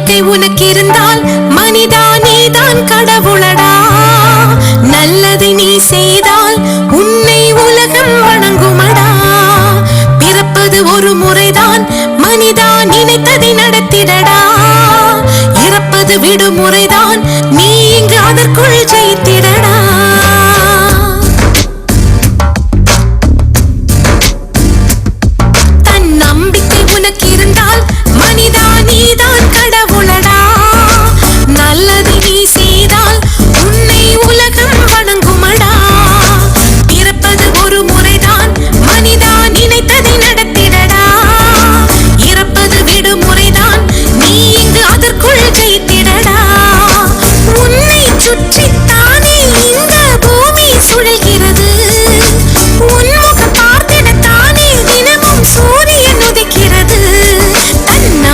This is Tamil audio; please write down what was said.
நம்பிக்கை உனக்கு இருந்தால் மனிதா நீதான் கடவுளடா. நல்லதை நீ செய்தால் உன்னை உலகம் வணங்குமடா. பிறப்பது ஒரு முறைதான் மனிதா, நினைத்ததை நடத்திடடா. இறப்பது விடுமுறைதான், நீ இங்கு அதற்குள் ஜெயித்திடடா.